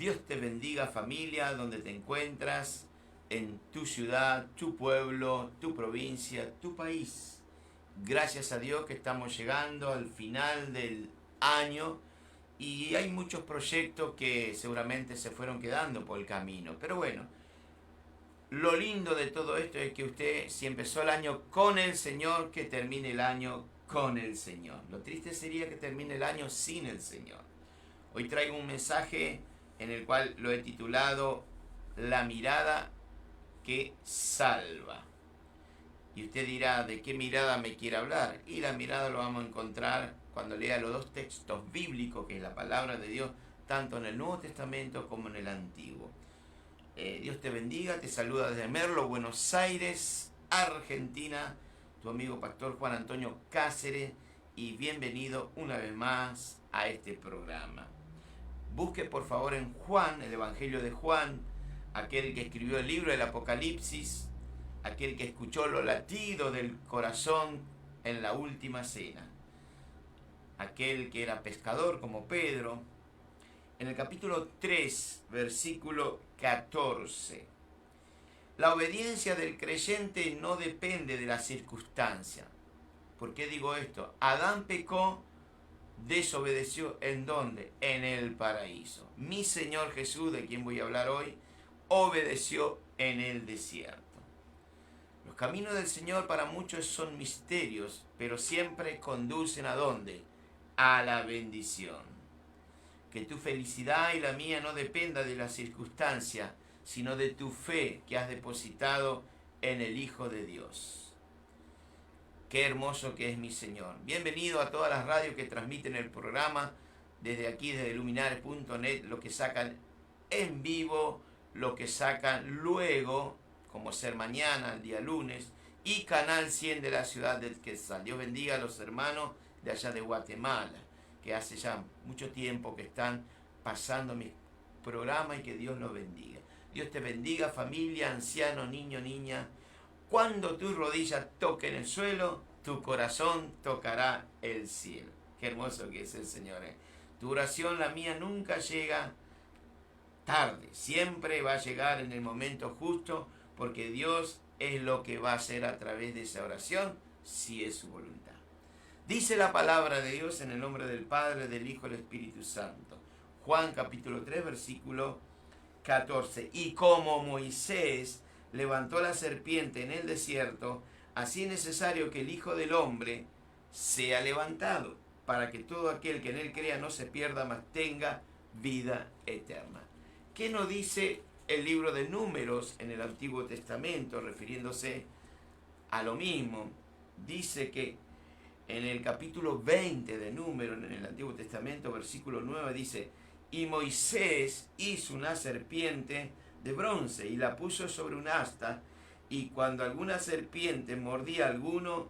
Dios te bendiga, familia, donde te encuentras, en tu ciudad, tu pueblo, tu provincia, tu país. Gracias a Dios que estamos llegando al final del año y hay muchos proyectos que seguramente se fueron quedando por el camino. Pero bueno, lo lindo de todo esto es que usted, si empezó el año con el Señor, que termine el año con el Señor. Lo triste sería que termine el año sin el Señor. Hoy traigo un mensaje en el cual lo he titulado La mirada que salva. Y usted dirá, ¿de qué mirada me quiere hablar? Y la mirada lo vamos a encontrar cuando lea los dos textos bíblicos, que es la palabra de Dios, tanto en el Nuevo Testamento como en el Antiguo. Dios te bendiga, te saluda desde Merlo, Buenos Aires, Argentina, tu amigo Pastor Juan Antonio Cáceres, y bienvenido una vez más a este programa. Busque por favor en Juan, el Evangelio de Juan, aquel que escribió el libro del Apocalipsis, aquel que escuchó los latidos del corazón en la última cena, aquel que era pescador como Pedro. En el capítulo 3, versículo 14. La obediencia del creyente no depende de las circunstancias. ¿Por qué digo esto? Adán pecó, desobedeció, ¿en dónde? En el paraíso. Mi Señor Jesús, de quien voy a hablar hoy, obedeció en el desierto. Los caminos del Señor para muchos son misterios, pero siempre conducen ¿a dónde? A la bendición. Que tu felicidad y la mía no dependa de las circunstancias, sino de tu fe que has depositado en el Hijo de Dios. Qué hermoso que es mi Señor. Bienvenido a todas las radios que transmiten el programa, desde aquí, desde luminares.net, lo que sacan en vivo, lo que sacan luego, como ser mañana, el día lunes, y Canal 100 de la ciudad del Quetzal. Dios bendiga a los hermanos de allá de Guatemala, que hace ya mucho tiempo que están pasando mi programa, y que Dios los bendiga. Dios te bendiga, familia, anciano, niño, niña. Cuando tus rodillas toquen el suelo, tu corazón tocará el cielo. Qué hermoso que es el Señor. Tu oración, la mía, nunca llega tarde. Siempre va a llegar en el momento justo, porque Dios es lo que va a hacer a través de esa oración, si es su voluntad. Dice la palabra de Dios en el nombre del Padre, del Hijo y del Espíritu Santo. Juan capítulo 3, versículo 14. Y como Moisés levantó la serpiente en el desierto, así es necesario que el Hijo del Hombre sea levantado, para que todo aquel que en él crea no se pierda, mas tenga vida eterna. ¿Qué nos dice el libro de Números en el Antiguo Testamento, refiriéndose a lo mismo? Dice que en el capítulo 20 de Números, en el Antiguo Testamento, versículo 9, dice: y Moisés hizo una serpiente de bronce y la puso sobre un asta, y cuando alguna serpiente mordía a alguno,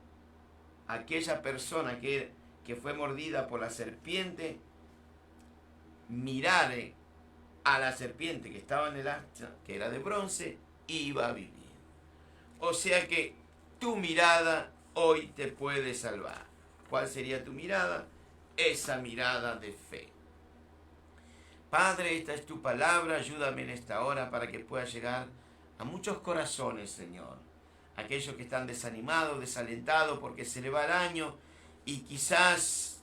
aquella persona que fue mordida por la serpiente, mirare a la serpiente que estaba en el asta, que era de bronce, iba a vivir. O sea que tu mirada hoy te puede salvar. ¿Cuál sería tu mirada? Esa mirada de fe. Padre, esta es tu palabra, ayúdame en esta hora para que pueda llegar a muchos corazones, Señor. Aquellos que están desanimados, desalentados porque se le va el año y quizás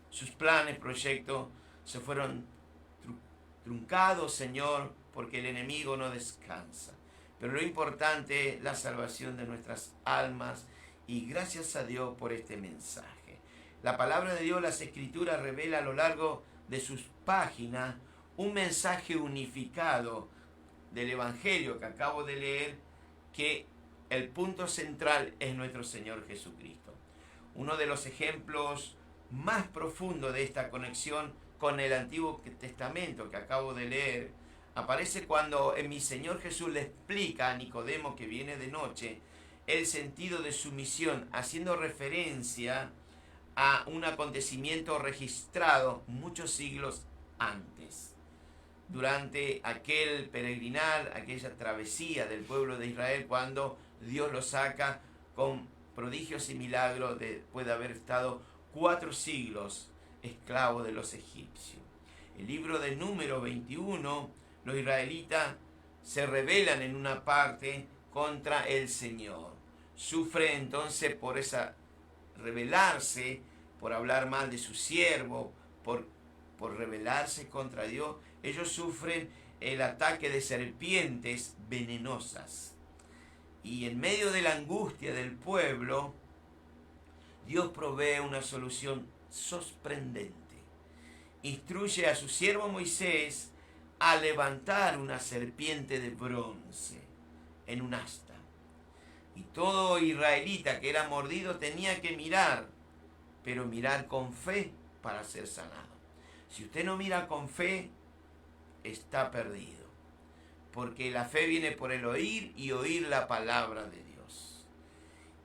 sus planes, proyectos se fueron truncados, Señor, porque el enemigo no descansa. Pero lo importante es la salvación de nuestras almas, y gracias a Dios por este mensaje. La palabra de Dios, las Escrituras, revela a lo largo de sus páginas un mensaje unificado del Evangelio que acabo de leer, que el punto central es nuestro Señor Jesucristo. Uno de los ejemplos más profundos de esta conexión con el Antiguo Testamento que acabo de leer aparece cuando mi Señor Jesús le explica a Nicodemo, que viene de noche, el sentido de su misión, haciendo referencia a un acontecimiento registrado muchos siglos antes. Durante aquel peregrinar, aquella travesía del pueblo de Israel, cuando Dios lo saca con prodigios y milagros después de haber estado 4 siglos esclavo de los egipcios. El libro de Números 21, los israelitas se rebelan en una parte contra el Señor. Sufre entonces por esa rebelarse, por hablar mal de su siervo, por rebelarse contra Dios. Ellos sufren el ataque de serpientes venenosas. Y en medio de la angustia del pueblo, Dios provee una solución sorprendente. Instruye a su siervo Moisés a levantar una serpiente de bronce en un asta. Y todo israelita que era mordido tenía que mirar, pero mirar con fe para ser sanado. Si usted no mira con fe, está perdido. Porque la fe viene por el oír y oír la palabra de Dios.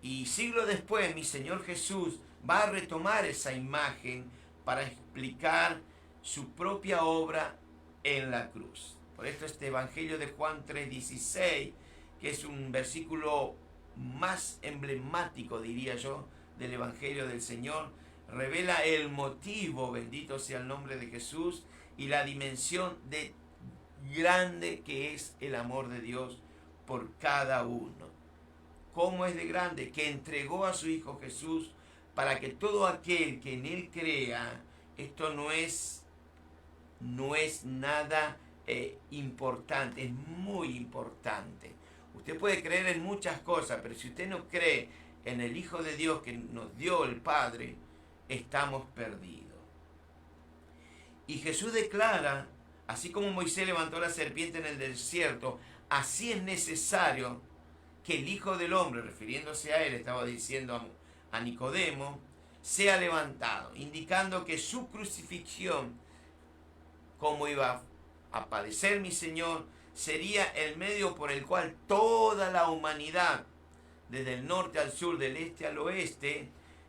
Y siglos después, mi Señor Jesús va a retomar esa imagen para explicar su propia obra en la cruz. Por esto este Evangelio de Juan 3:16, que es un versículo más emblemático, diría yo, del Evangelio del Señor, revela el motivo, bendito sea el nombre de Jesús, y la dimensión de grande que es el amor de Dios por cada uno. ¿Cómo es de grande? Que entregó a su Hijo Jesús para que todo aquel que en Él crea, esto no es nada importante, es muy importante. Usted puede creer en muchas cosas, pero si usted no cree en el Hijo de Dios que nos dio el Padre, estamos perdidos. Y Jesús declara, así como Moisés levantó la serpiente en el desierto, así es necesario que el Hijo del Hombre, refiriéndose a él, estaba diciendo a Nicodemo, sea levantado, indicando que su crucifixión, como iba a padecer mi Señor, sería el medio por el cual toda la humanidad, desde el norte al sur, del este al oeste,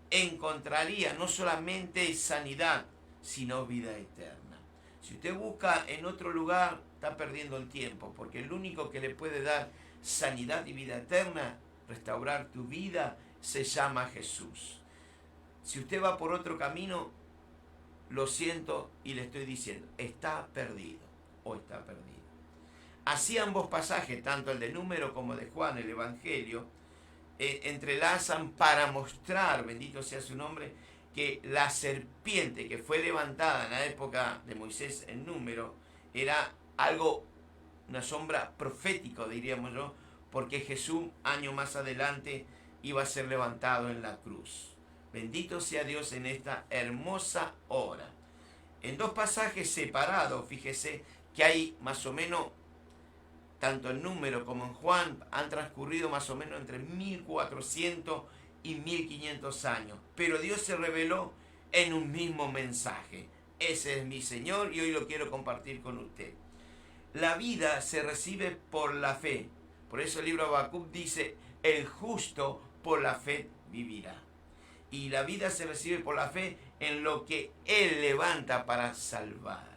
encontraría no solamente sanidad, sino vida eterna. Si usted busca en otro lugar, está perdiendo el tiempo, porque el único que le puede dar sanidad y vida eterna, restaurar tu vida, se llama Jesús. Si usted va por otro camino, lo siento y le estoy diciendo, está perdido o está perdido. Así ambos pasajes, tanto el de Número como de Juan, el Evangelio, entrelazan para mostrar, bendito sea su nombre, que la serpiente que fue levantada en la época de Moisés en Número era algo, una sombra profética, diríamos yo, porque Jesús años más adelante iba a ser levantado en la cruz. Bendito sea Dios en esta hermosa hora. En dos pasajes separados, fíjese que hay más o menos, tanto en Número como en Juan, han transcurrido más o menos entre 1400 y 1500 años. Pero Dios se reveló en un mismo mensaje. Ese es mi Señor y hoy lo quiero compartir con usted. La vida se recibe por la fe. Por eso el libro de Habacuc dice, el justo por la fe vivirá. Y la vida se recibe por la fe en lo que Él levanta para salvar.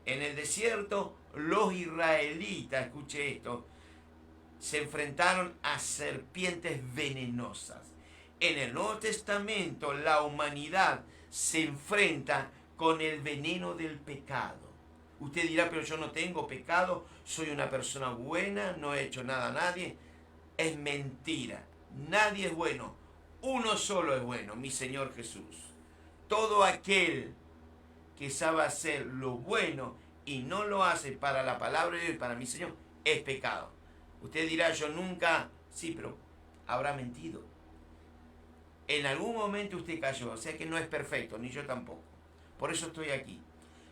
En el desierto, los israelitas, escuche esto, se enfrentaron a serpientes venenosas. En el Nuevo Testamento, la humanidad se enfrenta con el veneno del pecado. Usted dirá, pero yo no tengo pecado, soy una persona buena, no he hecho nada a nadie. Es mentira, nadie es bueno, uno solo es bueno, mi Señor Jesús. Todo aquel que sabe hacer lo bueno y no lo hace para la palabra de Dios y para mi Señor, es pecado. Usted dirá, yo nunca, sí, pero habrá mentido. En algún momento usted cayó, o sea que no es perfecto, ni yo tampoco. Por eso estoy aquí.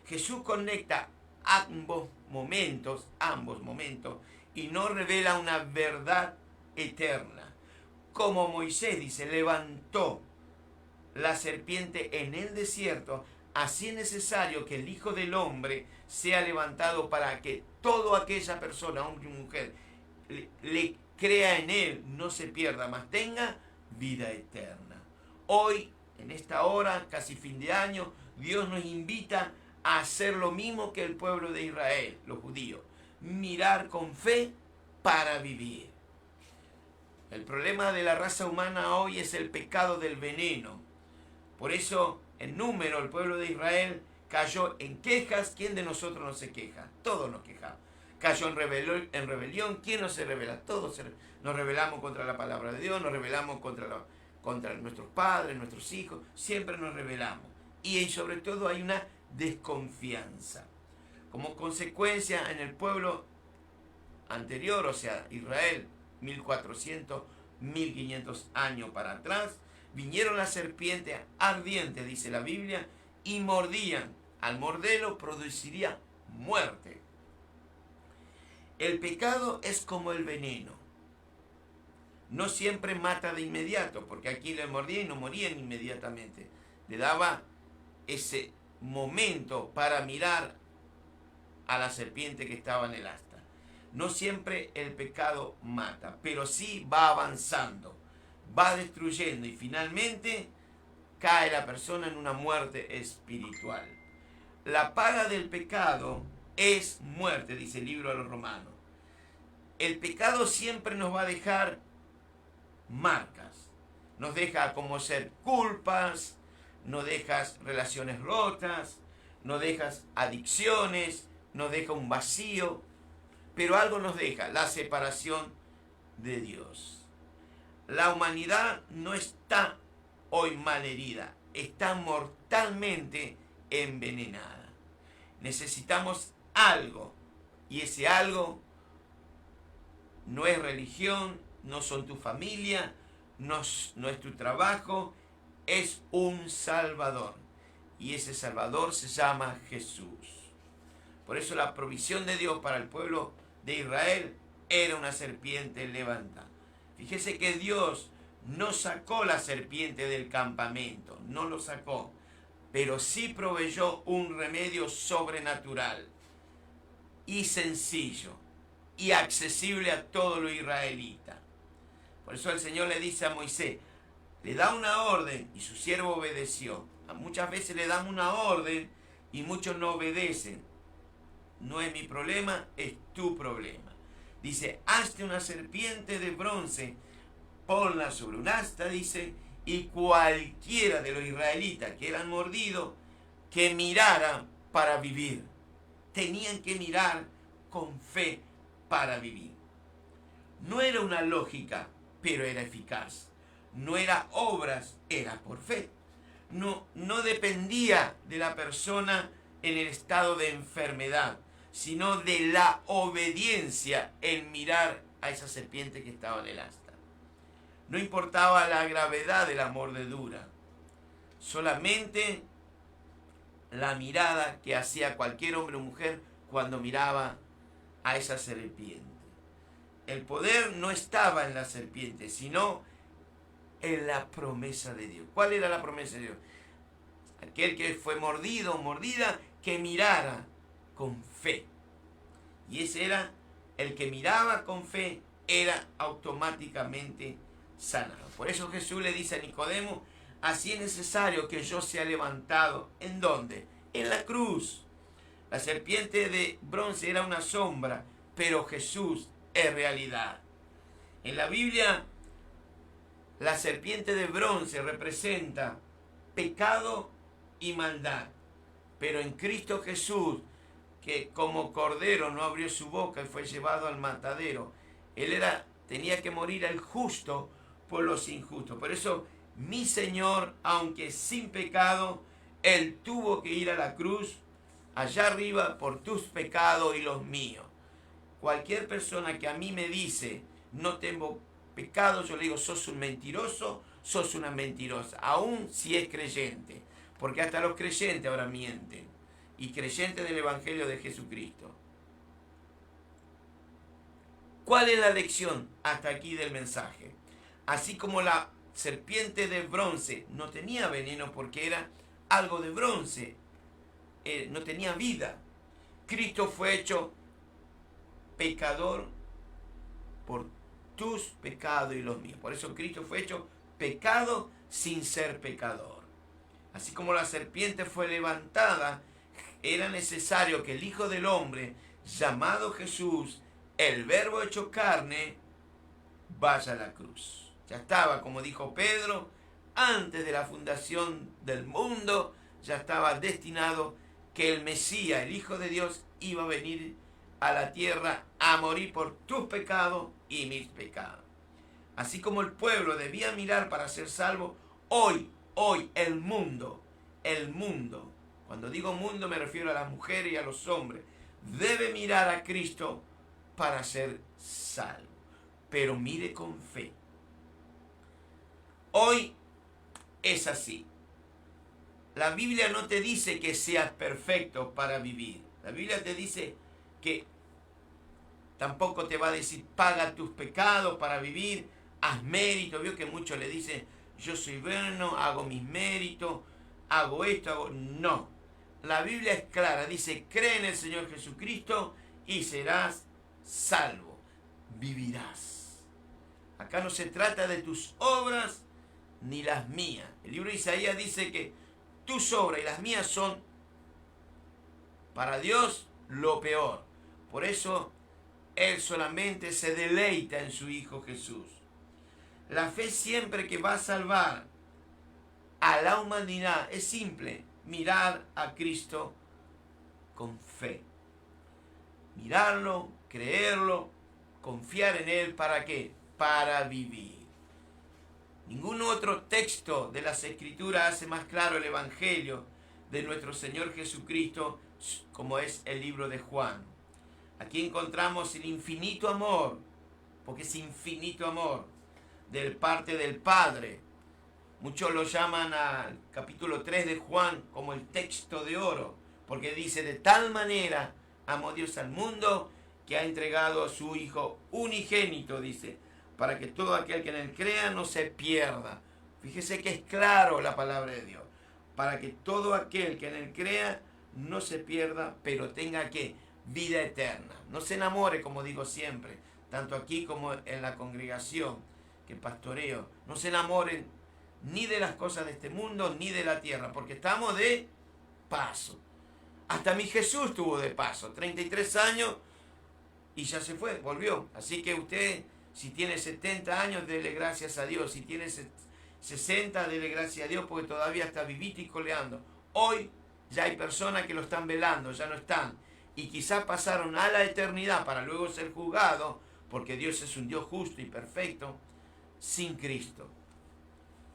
Jesús conecta ambos momentos, y nos revela una verdad eterna. Como Moisés dice, levantó la serpiente en el desierto, así es necesario que el Hijo del Hombre sea levantado para que toda aquella persona, hombre y mujer, le crea en Él, no se pierda, mas tenga vida eterna. Hoy, en esta hora, casi fin de año, Dios nos invita a hacer lo mismo que el pueblo de Israel, los judíos, mirar con fe para vivir. El problema de la raza humana hoy es el pecado del veneno. Por eso, en Número, el pueblo de Israel cayó en quejas. ¿Quién de nosotros no se queja? Todos nos quejamos. Cayó en rebelión. ¿Quién no se rebela? Todos nos rebelamos contra la palabra de Dios, nos rebelamos contra nuestros padres, nuestros hijos, siempre nos rebelamos. Y sobre todo hay una desconfianza. Como consecuencia, en el pueblo anterior, o sea, Israel, 1400, 1500 años para atrás, vinieron las serpientes ardientes, dice la Biblia, y mordían. Al morderlo produciría muerte. El pecado es como el veneno. No siempre mata de inmediato, porque aquí le mordían y no morían inmediatamente. Le daba ese momento para mirar a la serpiente que estaba en el asta. No siempre el pecado mata, pero sí va avanzando, va destruyendo y finalmente cae la persona en una muerte espiritual. La paga del pecado es muerte, dice el libro de los Romanos. El pecado siempre nos va a dejar marcas. Nos deja como ser culpas, nos dejas relaciones rotas, nos dejas adicciones, nos deja un vacío, pero algo nos deja, la separación de Dios. La humanidad no está hoy malherida, está mortalmente envenenada. Necesitamos algo, y ese algo no es religión, no son tu familia, no es tu trabajo, es un Salvador. Y ese Salvador se llama Jesús. Por eso la provisión de Dios para el pueblo de Israel era una serpiente levantada. Fíjese que Dios no sacó la serpiente del campamento, no lo sacó, pero sí proveyó un remedio sobrenatural y sencillo y accesible a todo lo israelita. Por eso el Señor le dice a Moisés, le da una orden y su siervo obedeció. Muchas veces le damos una orden y muchos no obedecen. No es mi problema, es tu problema. Dice, hazte una serpiente de bronce, ponla sobre un asta, dice, y cualquiera de los israelitas que eran mordidos, que mirara para vivir. Tenían que mirar con fe para vivir. No era una lógica, pero era eficaz. No era obras, era por fe. No dependía de la persona en el estado de enfermedad, sino de la obediencia en mirar a esa serpiente que estaba en el asta. No importaba la gravedad de la mordedura, solamente la mirada que hacía cualquier hombre o mujer cuando miraba a esa serpiente. El poder no estaba en la serpiente, sino en la promesa de Dios. ¿Cuál era la promesa de Dios? Aquel que fue mordido o mordida, que mirara con fe. Y ese era el que miraba con fe, era automáticamente sanado. Por eso Jesús le dice a Nicodemo, así es necesario que yo sea levantado. ¿En dónde? En la cruz. La serpiente de bronce era una sombra, pero Jesús es realidad. En la Biblia, la serpiente de bronce representa pecado y maldad. Pero en Cristo Jesús, que como cordero no abrió su boca y fue llevado al matadero, tenía que morir el justo por los injustos. Por eso mi Señor, aunque sin pecado, Él tuvo que ir a la cruz allá arriba por tus pecados y los míos. Cualquier persona que a mí me dice no tengo pecado, yo le digo sos un mentiroso, sos una mentirosa, aún si es creyente, porque hasta los creyentes ahora mienten, y creyentes del Evangelio de Jesucristo. ¿Cuál es la lección hasta aquí del mensaje? Así como la serpiente de bronce no tenía veneno porque era algo de bronce, no tenía vida, Cristo fue hecho pecador por tus pecados y los míos. Por eso Cristo fue hecho pecado sin ser pecador. Así como la serpiente fue levantada, era necesario que el Hijo del Hombre, llamado Jesús, el Verbo hecho carne, vaya a la cruz. Ya estaba, como dijo Pedro, antes de la fundación del mundo, ya estaba destinado que el Mesías, el Hijo de Dios, iba a venir a la tierra a morir por tus pecados y mis pecados. Así como el pueblo debía mirar para ser salvo, hoy el mundo, cuando digo mundo me refiero a las mujeres y a los hombres, debe mirar a Cristo para ser salvo. Pero mire con fe. Hoy es así. La Biblia no te dice que seas perfecto para vivir. La Biblia te dice que tampoco te va a decir paga tus pecados para vivir, haz mérito. Vio que muchos le dicen yo soy bueno, hago mis méritos, hago esto, hago... No. La Biblia es clara, dice cree en el Señor Jesucristo y serás salvo, vivirás. Acá no se trata de tus obras ni las mías. El libro de Isaías dice que tus obras y las mías son para Dios lo peor. Por eso Él solamente se deleita en su Hijo Jesús. La fe siempre que va a salvar a la humanidad es simple, mirar a Cristo con fe. Mirarlo, creerlo, confiar en Él, ¿para qué? Para vivir. Ningún otro texto de las Escrituras hace más claro el Evangelio de nuestro Señor Jesucristo como es el libro de Juan. Aquí encontramos el infinito amor, porque es infinito amor, de parte del Padre. Muchos lo llaman al capítulo 3 de Juan como el texto de oro, porque dice, de tal manera amó Dios al mundo que ha entregado a su Hijo unigénito, dice, para que todo aquel que en él crea no se pierda. Fíjese que es claro la palabra de Dios. Para que todo aquel que en él crea no se pierda, pero tenga que vida eterna. No se enamore, como digo siempre, tanto aquí como en la congregación que pastoreo. No se enamoren ni de las cosas de este mundo, ni de la tierra, porque estamos de paso. Hasta mi Jesús tuvo de paso, 33 años y ya se fue, volvió. Así que usted, si tiene 70 años, dele gracias a Dios. Si tiene 60, dele gracias a Dios porque todavía está vivito y coleando. Hoy ya hay personas que lo están velando, ya no están. Y quizás pasaron a la eternidad para luego ser juzgados, porque Dios es un Dios justo y perfecto, sin Cristo.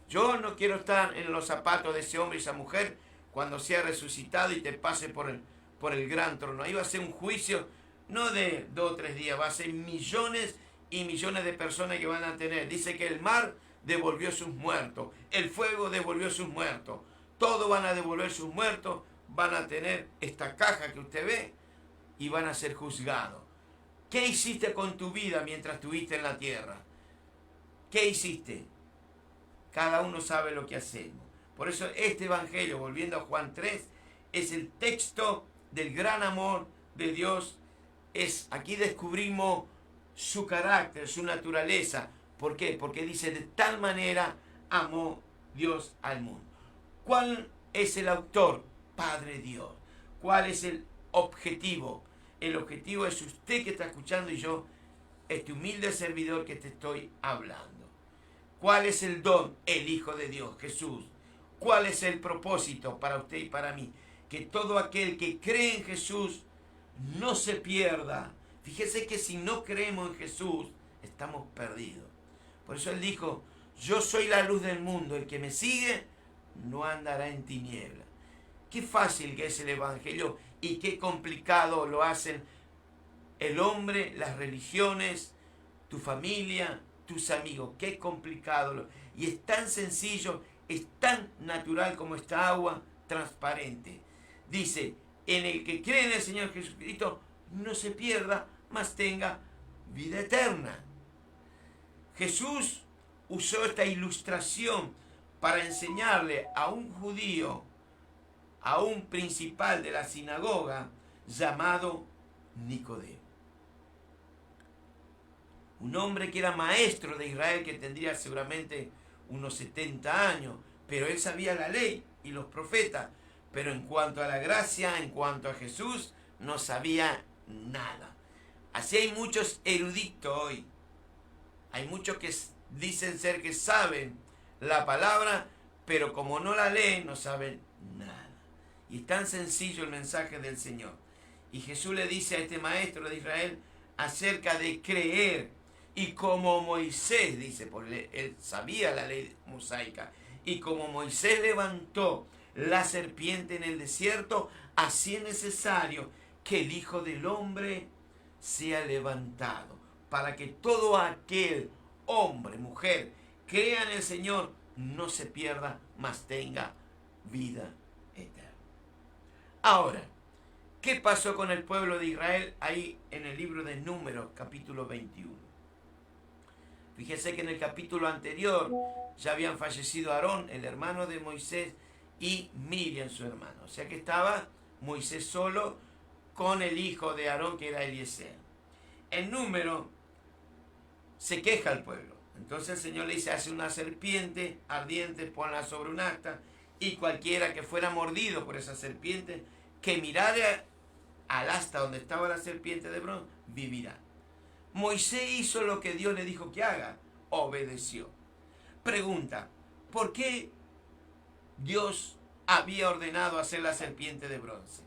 Yo no quiero estar en los zapatos de ese hombre y esa mujer cuando sea resucitado y te pase por el gran trono. Ahí va a ser un juicio, no de 2 o 3 días, va a ser millones y millones de personas que van a tener. Dice que el mar devolvió sus muertos, el fuego devolvió sus muertos, todos van a devolver sus muertos, van a tener esta caja que usted ve y van a ser juzgados. ¿Qué hiciste con tu vida mientras estuviste en la tierra? ¿Qué hiciste? Cada uno sabe lo que hacemos. Por eso este evangelio, volviendo a Juan 3, es el texto del gran amor de Dios. Aquí descubrimos su carácter, su naturaleza. ¿Por qué? Porque dice, de tal manera amó Dios al mundo. ¿Cuál es el autor? Padre Dios. ¿Cuál es el objetivo? El objetivo es usted que está escuchando y yo, este humilde servidor que te estoy hablando. ¿Cuál es el don? El Hijo de Dios, Jesús. ¿Cuál es el propósito para usted y para mí? Que todo aquel que cree en Jesús no se pierda. Fíjese que si no creemos en Jesús, estamos perdidos. Por eso Él dijo, yo soy la luz del mundo, el que me sigue no andará en tinieblas. Qué fácil que es el Evangelio y qué complicado lo hacen el hombre, las religiones, tu familia, tus amigos. Qué complicado. Y es tan sencillo, es tan natural como esta agua transparente. Dice, en el que cree en el Señor Jesucristo no se pierda, mas tenga vida eterna. Jesús usó esta ilustración para enseñarle a un judío, a un principal de la sinagoga llamado Nicodemo. Un hombre que era maestro de Israel, que tendría seguramente unos 70 años, pero él sabía la ley y los profetas, pero en cuanto a la gracia, en cuanto a Jesús, no sabía nada. Así hay muchos eruditos hoy. Hay muchos que dicen ser que saben la palabra, pero como no la leen, no saben nada. Y es tan sencillo el mensaje del Señor. Y Jesús le dice a este maestro de Israel acerca de creer. Y como Moisés, dice, porque él sabía la ley mosaica, y como Moisés levantó la serpiente en el desierto, así es necesario que el Hijo del Hombre sea levantado, para que todo aquel hombre, mujer, crea en el Señor, no se pierda, mas tenga vida eterna. Ahora, ¿qué pasó con el pueblo de Israel ahí en el libro de Números, capítulo 21? Fíjese que en el capítulo anterior ya habían fallecido Aarón, el hermano de Moisés, y Miriam, su hermano. O sea que estaba Moisés solo con el hijo de Aarón, que era Eliezer. En Número se queja el pueblo. Entonces el Señor le dice, hace una serpiente ardiente, ponla sobre un asta, y cualquiera que fuera mordido por esa serpiente, que mirara al asta donde estaba la serpiente de bronce, vivirá. Moisés hizo lo que Dios le dijo que haga, obedeció. Pregunta, ¿por qué Dios había ordenado hacer la serpiente de bronce?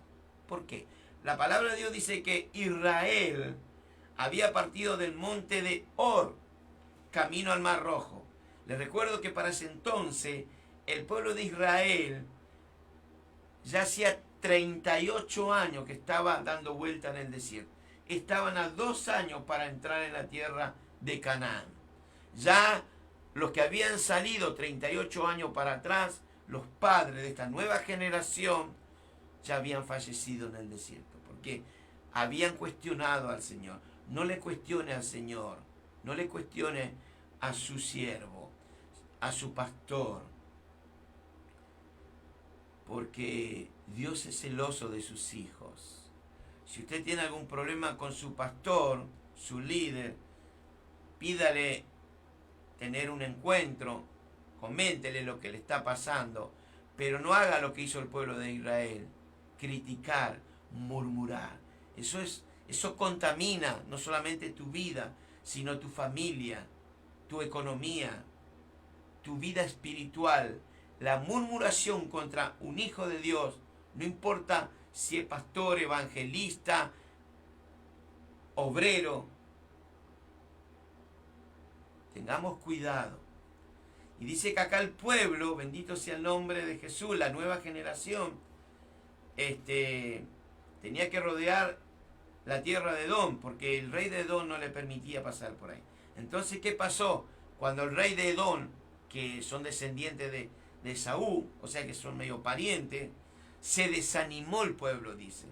¿Por qué? La palabra de Dios dice que Israel había partido del monte de Or, camino al Mar Rojo. Les recuerdo que para ese entonces el pueblo de Israel ya hacía 38 años que estaba dando vuelta en el desierto. Estaban a 2 años para entrar en la tierra de Canaán. Ya los que habían salido 38 años para atrás, los padres de esta nueva generación, ya habían fallecido en el desierto, porque habían cuestionado al Señor. No le cuestione al Señor, no le cuestione a su siervo, a su pastor, porque Dios es celoso de sus hijos. Si usted tiene algún problema con su pastor, su líder, pídale tener un encuentro, coméntele lo que le está pasando, pero no haga lo que hizo el pueblo de Israel, criticar, murmurar. Eso contamina no solamente tu vida, sino tu familia, tu economía, tu vida espiritual. La murmuración contra un hijo de Dios, no importa si es pastor, evangelista, obrero, tengamos cuidado. Y dice que acá el pueblo, bendito sea el nombre de Jesús, la nueva generación, tenía que rodear la tierra de Edom, porque el rey de Edom no le permitía pasar por ahí. Entonces, ¿qué pasó? Cuando el rey de Edom, que son descendientes de Esaú, o sea que son medio parientes, se desanimó el pueblo, dice.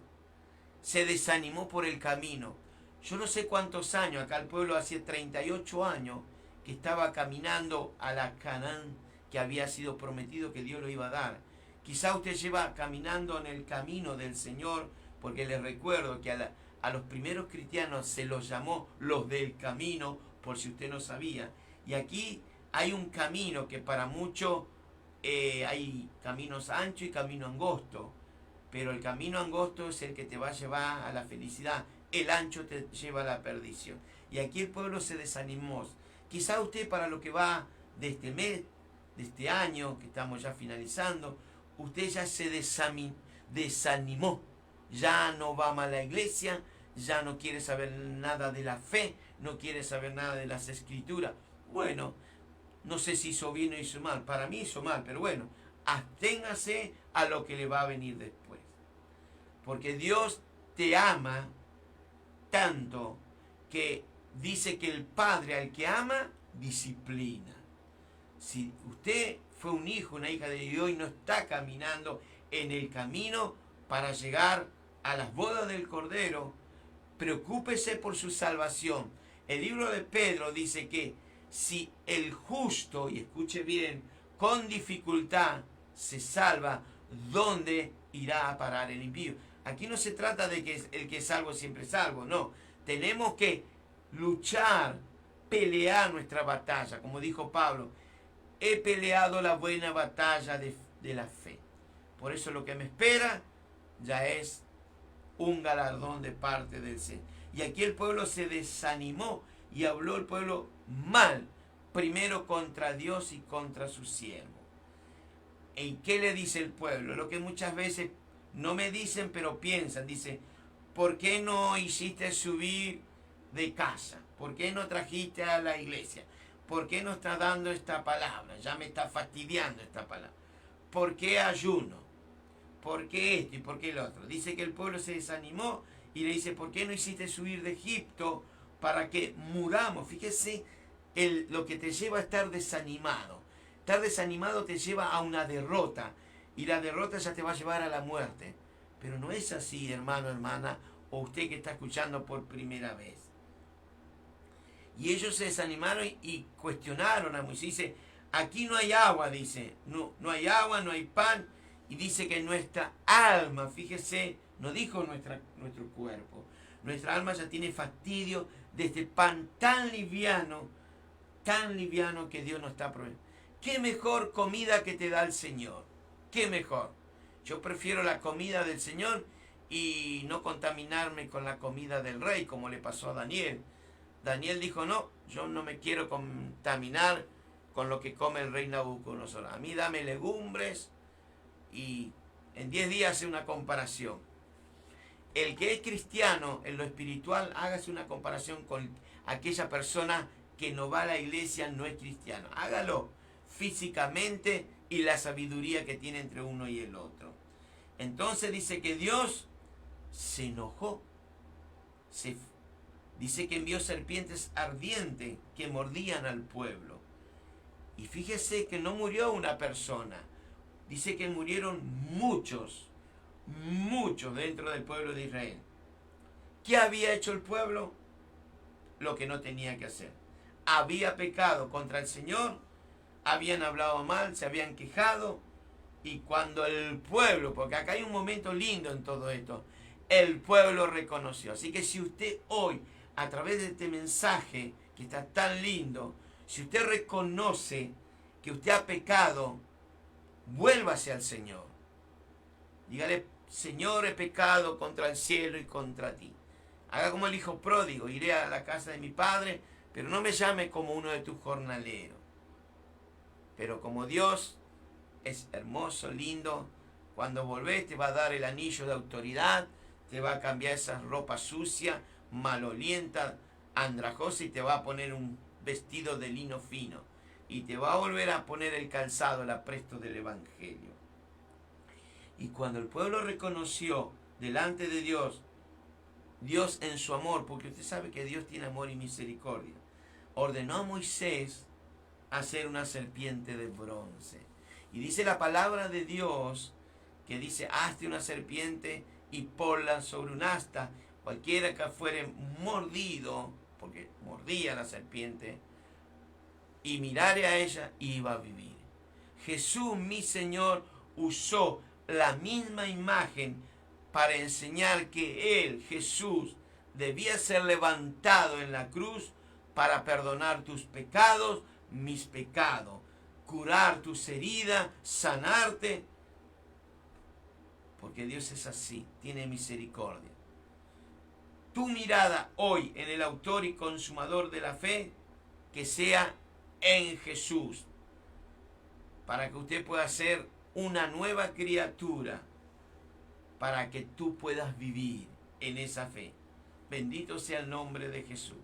Se desanimó por el camino. Yo no sé cuántos años, acá el pueblo hacía 38 años, que estaba caminando a la Canaán que había sido prometido que Dios lo iba a dar. Quizá usted lleva caminando en el camino del Señor, porque les recuerdo que a los primeros cristianos se los llamó los del camino, por si usted no sabía. Y aquí hay un camino que para muchos hay caminos anchos y camino angosto, pero el camino angosto es el que te va a llevar a la felicidad, el ancho te lleva a la perdición. Y aquí el pueblo se desanimó. Quizá usted para lo que va de este mes, de este año que estamos ya finalizando, usted ya se desanimó, ya no va más a la iglesia, ya no quiere saber nada de la fe, no quiere saber nada de las escrituras. Bueno, no sé si hizo bien o hizo mal, para mí hizo mal, pero bueno, absténgase a lo que le va a venir después. Porque Dios te ama tanto que dice que el Padre al que ama, disciplina. Si usted fue un hijo, una hija de Dios y no está caminando en el camino para llegar a las bodas del Cordero, preocúpese por su salvación. El libro de Pedro dice que si el justo, y escuche bien, con dificultad se salva, ¿dónde irá a parar el impío? Aquí no se trata de que el que es salvo siempre es salvo, no. Tenemos que luchar, pelear nuestra batalla, como dijo Pablo, he peleado la buena batalla de la fe. Por eso lo que me espera ya es un galardón de parte del Señor. Y aquí el pueblo se desanimó y habló el pueblo mal, primero contra Dios y contra su siervo. ¿Y qué le dice el pueblo? Lo que muchas veces no me dicen, pero piensan. Dice, ¿por qué no hiciste subir de casa? ¿Por qué no trajiste a la iglesia? ¿Por qué no estás dando esta palabra? Ya me está fastidiando esta palabra. ¿Por qué ayuno? ¿Por qué esto y por qué lo otro? Dice que el pueblo se desanimó y le dice, ¿por qué no hiciste subir de Egipto para que muramos? Fíjese lo que te lleva a estar desanimado. Estar desanimado te lleva a una derrota y la derrota ya te va a llevar a la muerte. Pero no es así, hermano, hermana, o usted que está escuchando por primera vez. Y ellos se desanimaron y cuestionaron a Moisés. Dice, aquí no hay agua, dice, no hay agua, no hay pan. Y dice que nuestra alma, fíjese, no dijo nuestro cuerpo, nuestra alma ya tiene fastidio de este pan tan liviano que Dios nos está proveyendo. ¿Qué mejor comida que te da el Señor? ¿Qué mejor? Yo prefiero la comida del Señor y no contaminarme con la comida del rey, como le pasó a Daniel. Daniel dijo, no, yo no me quiero contaminar con lo que come el rey Nabucodonosor. A mí dame legumbres y en 10 días hace una comparación. El que es cristiano en lo espiritual, hágase una comparación con aquella persona que no va a la iglesia, no es cristiano. Hágalo físicamente y la sabiduría que tiene entre uno y el otro. Entonces dice que Dios se enojó. Dice que envió serpientes ardientes que mordían al pueblo. Y fíjese que no murió una persona. Dice que murieron muchos dentro del pueblo de Israel. ¿Qué había hecho el pueblo? Lo que no tenía que hacer. Había pecado contra el Señor, habían hablado mal, se habían quejado, y cuando el pueblo, porque acá hay un momento lindo en todo esto, el pueblo reconoció. Así que si usted hoy, a través de este mensaje que está tan lindo, si usted reconoce que usted ha pecado, vuélvase al Señor. Dígale, Señor, he pecado contra el cielo y contra ti. Haga como el hijo pródigo, iré a la casa de mi padre, pero no me llame como uno de tus jornaleros. Pero como Dios es hermoso, lindo, cuando volvés te va a dar el anillo de autoridad, te va a cambiar esa ropa sucia, malolienta, andrajosa, y te va a poner un vestido de lino fino. Y te va a volver a poner el calzado, el apresto del Evangelio. Y cuando el pueblo reconoció delante de Dios, Dios en su amor, porque usted sabe que Dios tiene amor y misericordia, ordenó a Moisés hacer una serpiente de bronce. Y dice la palabra de Dios que dice, hazte una serpiente y ponla sobre un asta. Cualquiera que fuere mordido, porque mordía la serpiente, y mirare a ella, iba a vivir. Jesús, mi Señor, usó la misma imagen para enseñar que Él, Jesús, debía ser levantado en la cruz para perdonar tus pecados, mis pecados, curar tus heridas, sanarte, porque Dios es así, tiene misericordia. Tu mirada hoy en el autor y consumador de la fe, que sea en Jesús, para que usted pueda ser una nueva criatura, para que tú puedas vivir en esa fe. Bendito sea el nombre de Jesús.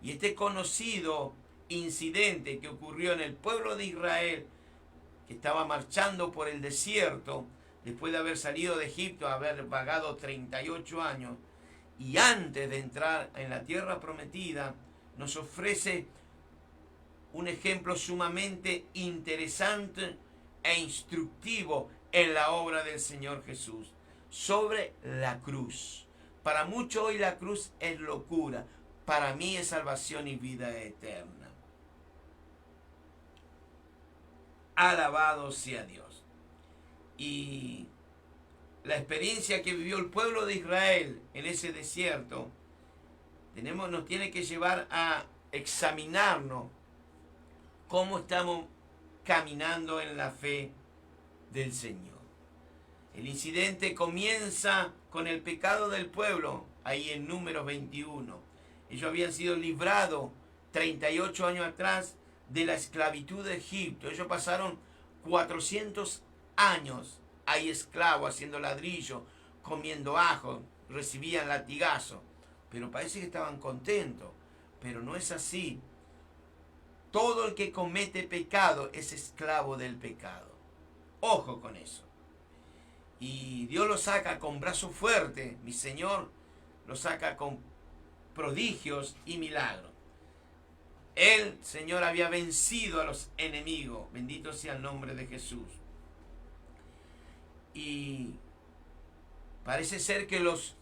Y este conocido incidente que ocurrió en el pueblo de Israel, que estaba marchando por el desierto, después de haber salido de Egipto, haber vagado 38 años, y antes de entrar en la tierra prometida, nos ofrece un ejemplo sumamente interesante e instructivo en la obra del Señor Jesús, sobre la cruz. Para muchos hoy la cruz es locura, para mí es salvación y vida eterna. Alabado sea Dios. Y la experiencia que vivió el pueblo de Israel en ese desierto nos tiene que llevar a examinarnos cómo estamos caminando en la fe del Señor. El incidente comienza con el pecado del pueblo, ahí en Números 21. Ellos habían sido librados 38 años atrás de la esclavitud de Egipto. Ellos pasaron 400 años hay esclavos haciendo ladrillo, comiendo ajo, recibían latigazo, pero parece que estaban contentos, pero no es así. Todo el que comete pecado es esclavo del pecado. Ojo con eso. Y Dios lo saca con brazo fuerte, mi Señor lo saca con prodigios y milagros. El Señor había vencido a los enemigos, bendito sea el nombre de Jesús. Y parece ser que los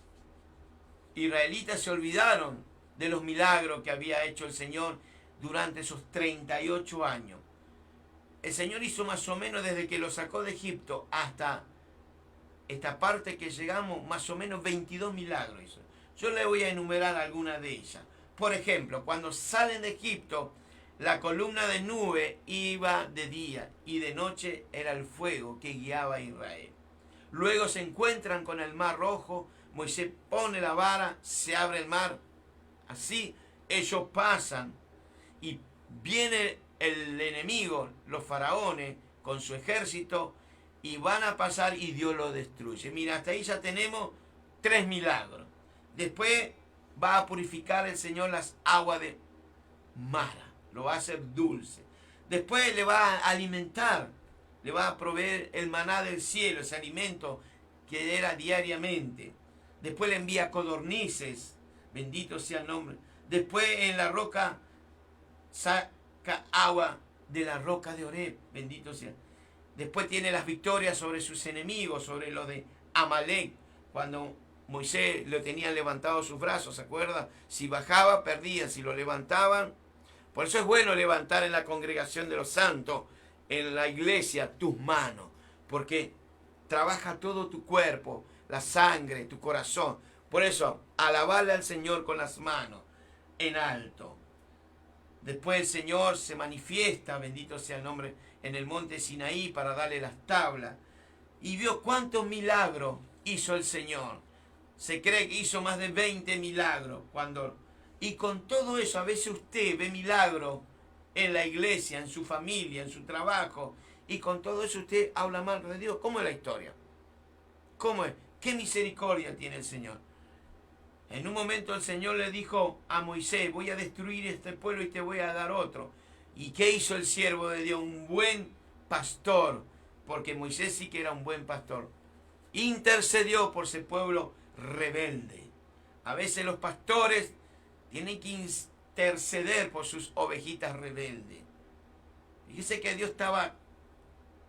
israelitas se olvidaron de los milagros que había hecho el Señor durante esos 38 años. El Señor hizo más o menos desde que lo sacó de Egipto hasta esta parte que llegamos, más o menos 22 milagros hizo. Yo le voy a enumerar algunas de ellas. Por ejemplo, cuando salen de Egipto, la columna de nube iba de día y de noche era el fuego que guiaba a Israel. Luego se encuentran con el mar rojo, Moisés pone la vara, se abre el mar. Así ellos pasan y viene el enemigo, los faraones, con su ejército, y van a pasar y Dios lo destruye. Mira, hasta ahí ya tenemos 3 milagros. Después va a purificar el Señor las aguas de Mara, lo va a hacer dulce. Después le va a alimentar, le va a proveer el maná del cielo, ese alimento que era diariamente. Después le envía codornices, bendito sea el nombre. Después en la roca saca agua de la roca de Oreb, bendito sea. Después tiene las victorias sobre sus enemigos, sobre los de Amalek, cuando Moisés lo tenían levantado sus brazos, ¿se acuerda? Si bajaba, perdían, si lo levantaban. Por eso es bueno levantar en la congregación de los santos, en la iglesia, tus manos, porque trabaja todo tu cuerpo, la sangre, tu corazón. Por eso, alabarle al Señor con las manos en alto. Después el Señor se manifiesta, bendito sea el nombre, en el monte Sinaí para darle las tablas. Y vio cuántos milagros hizo el Señor. Se cree que hizo más de 20 milagros. Y con todo eso, a veces usted ve milagros en la iglesia, en su familia, en su trabajo. Y con todo eso usted habla mal de Dios. ¿Cómo es la historia? ¿Cómo es? ¿Qué misericordia tiene el Señor? En un momento el Señor le dijo a Moisés, voy a destruir este pueblo y te voy a dar otro. ¿Y qué hizo el siervo de Dios? Un buen pastor, porque Moisés sí que era un buen pastor. Intercedió por ese pueblo rebelde. A veces los pastores tienen que interceder por sus ovejitas rebeldes. Fíjese que Dios estaba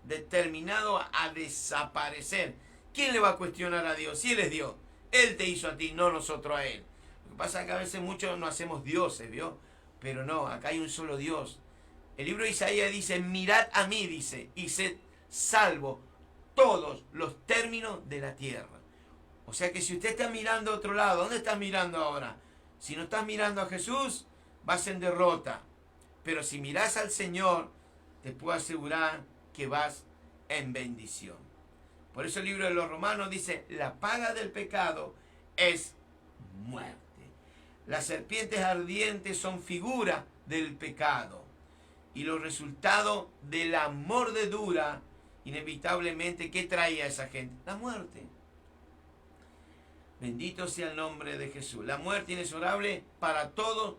determinado a desaparecer. ¿Quién le va a cuestionar a Dios? Si Él es Dios. Él te hizo a ti, no nosotros a Él. Lo que pasa es que a veces muchos no hacemos dioses, ¿vio? Pero no, acá hay un solo Dios. El libro de Isaías dice, mirad a mí, dice, y sed salvo todos los términos de la tierra. O sea que si usted está mirando a otro lado, ¿dónde estás mirando ahora? Si no estás mirando a Jesús, vas en derrota. Pero si miras al Señor, te puedo asegurar que vas en bendición. Por eso el libro de los Romanos dice, la paga del pecado es muerte. Las serpientes ardientes son figura del pecado. Y los resultados de la mordedura, inevitablemente, ¿qué traía a esa gente? La muerte. Bendito sea el nombre de Jesús. La muerte inexorable para todos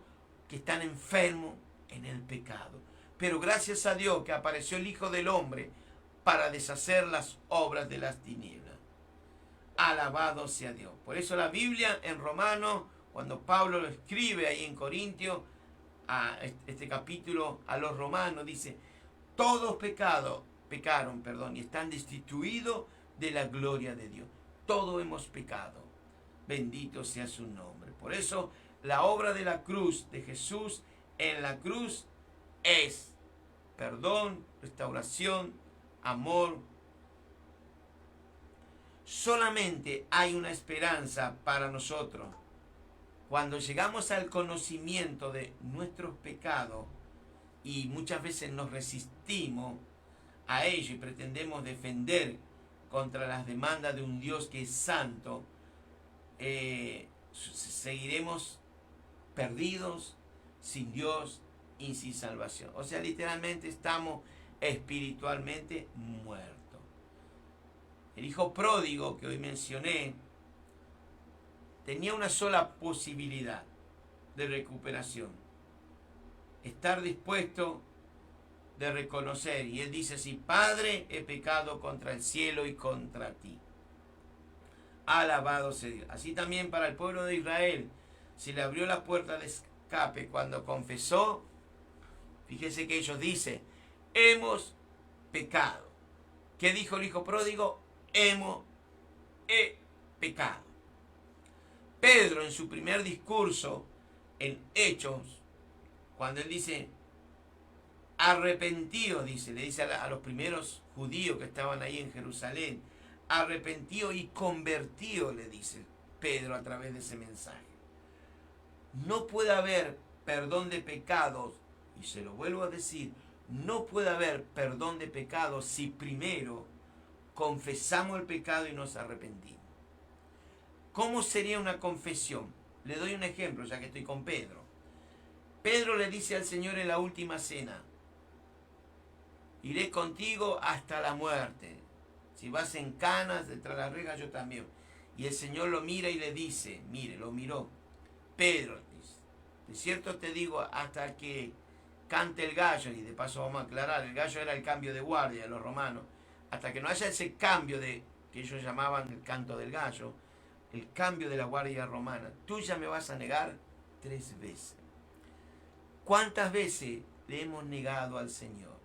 que están enfermos en el pecado. Pero gracias a Dios que apareció el Hijo del Hombre para deshacer las obras de las tinieblas. Alabado sea Dios. Por eso la Biblia en Romanos, cuando Pablo lo escribe ahí en Corintios, a este capítulo a los romanos, dice, todos pecaron, y están destituidos de la gloria de Dios. Todos hemos pecado. Bendito sea su nombre. Por eso la obra de la cruz, de Jesús en la cruz, es perdón, restauración, amor. Solamente hay una esperanza para nosotros. Cuando llegamos al conocimiento de nuestros pecados y muchas veces nos resistimos a ello y pretendemos defender contra las demandas de un Dios que es santo, seguiremos perdidos, sin Dios y sin salvación. O sea, literalmente estamos espiritualmente muertos. El hijo pródigo que hoy mencioné tenía una sola posibilidad de recuperación: estar dispuesto de reconocer. Y él dice así: Padre, he pecado contra el cielo y contra ti. Alabado sea Dios. Así también para el pueblo de Israel se le abrió la puerta de escape cuando confesó. Fíjese que ellos dicen: hemos pecado. ¿Qué dijo el hijo pródigo? He pecado. Pedro, en su primer discurso en Hechos, cuando él dice arrepentido, le dice a los primeros judíos que estaban ahí en Jerusalén, arrepentido y convertido, le dice Pedro a través de ese mensaje. No puede haber perdón de pecados, y se lo vuelvo a decir, no puede haber perdón de pecados si primero confesamos el pecado y nos arrepentimos. ¿Cómo sería una confesión? Le doy un ejemplo, ya que estoy con Pedro. Pedro le dice al Señor en la última cena: iré contigo hasta la muerte. Si vas en canas, detrás de las rejas, yo también. Y el Señor lo mira y le dice, mire, lo miró. Pedro, dice, de cierto te digo, hasta que cante el gallo, y de paso vamos a aclarar, el gallo era el cambio de guardia de los romanos, hasta que no haya ese cambio de que ellos llamaban el canto del gallo, el cambio de la guardia romana, tú ya me vas a negar 3 veces. ¿Cuántas veces le hemos negado al Señor?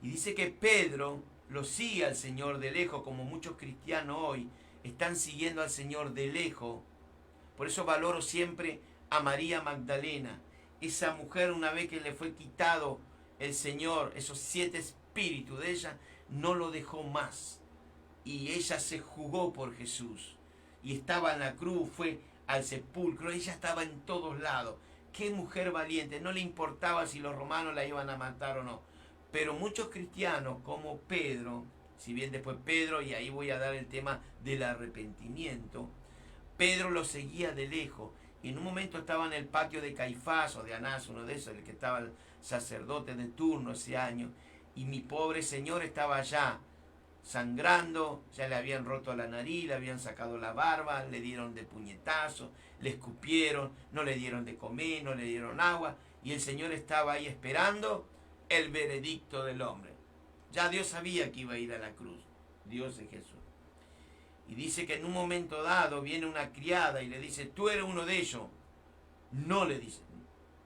Y dice que Pedro lo sigue al Señor de lejos, como muchos cristianos hoy están siguiendo al Señor de lejos. Por eso valoro siempre a María Magdalena, esa mujer, una vez que le fue quitado el Señor, esos 7 espíritus de ella, no lo dejó más. Y ella se jugó por Jesús. Y estaba en la cruz, fue al sepulcro, ella estaba en todos lados. Qué mujer valiente, no le importaba si los romanos la iban a matar o no. Pero muchos cristianos como Pedro, si bien después Pedro, y ahí voy a dar el tema del arrepentimiento, Pedro lo seguía de lejos. Y en un momento estaba en el patio de Caifás o de Anás, uno de esos, el que estaba el sacerdote de turno ese año, y mi pobre Señor estaba allá, sangrando, ya le habían roto la nariz, le habían sacado la barba, le dieron de puñetazo, le escupieron, no le dieron de comer, no le dieron agua, y el Señor estaba ahí esperando el veredicto del hombre. Ya Dios sabía que iba a ir a la cruz, Dios es Jesús. Y dice que en un momento dado viene una criada y le dice: tú eres uno de ellos. No, le dice.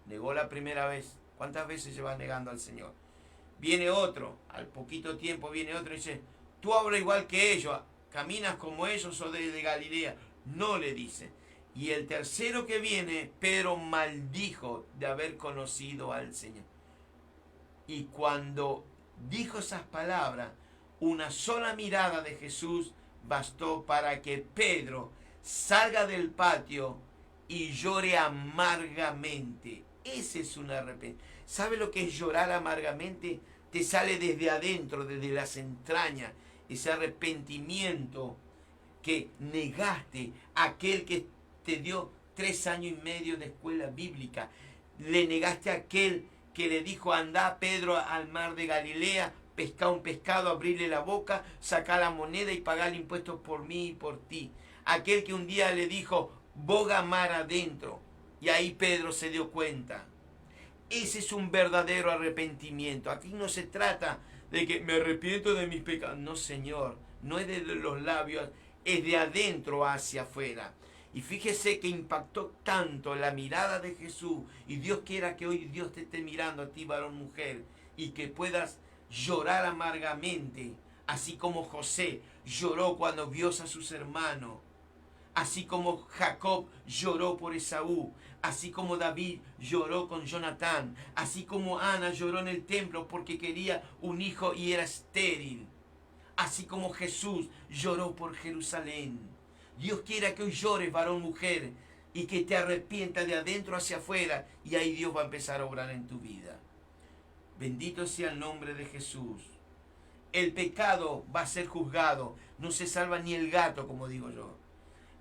Negó la primera vez. ¿Cuántas veces llevas negando al Señor? Viene otro, al poquito tiempo viene otro y dice: tú hablas igual que ellos, caminas como ellos, o de Galilea. No, le dice. Y el tercero que viene, Pedro maldijo de haber conocido al Señor. Y cuando dijo esas palabras, una sola mirada de Jesús bastó para que Pedro salga del patio y llore amargamente. Ese es un arrepentimiento. ¿Sabe lo que es llorar amargamente? Te sale desde adentro, desde las entrañas, ese arrepentimiento que negaste a aquel que te dio 3 años y medio de escuela bíblica. Le negaste a aquel que le dijo: anda Pedro al mar de Galilea, pesca un pescado, abrirle la boca, saca la moneda y pagar impuestos por mí y por ti. Aquel que un día le dijo: boga mar adentro. Y ahí Pedro se dio cuenta. Ese es un verdadero arrepentimiento. Aquí no se trata de que me arrepiento de mis pecados. No, Señor, no es de los labios, es de adentro hacia afuera. Y fíjese que impactó tanto la mirada de Jesús, y Dios quiera que hoy Dios te esté mirando a ti, varón, mujer, y que puedas llorar amargamente, así como José lloró cuando vio a sus hermanos, así como Jacob lloró por Esaú, así como David lloró con Jonatán, así como Ana lloró en el templo porque quería un hijo y era estéril, así como Jesús lloró por Jerusalén. Dios quiera que hoy llores, varón, mujer, y que te arrepientas de adentro hacia afuera, y ahí Dios va a empezar a obrar en tu vida. Bendito sea el nombre de Jesús. El pecado va a ser juzgado. No se salva ni el gato, como digo yo.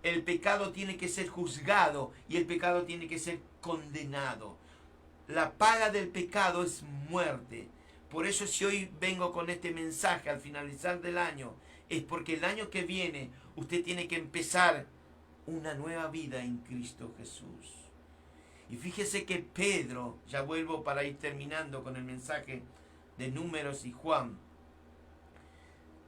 El pecado tiene que ser juzgado y el pecado tiene que ser condenado. La paga del pecado es muerte. Por eso, si hoy vengo con este mensaje al finalizar del año, es porque el año que viene usted tiene que empezar una nueva vida en Cristo Jesús. Y fíjese que Pedro, ya vuelvo para ir terminando con el mensaje de Números y Juan,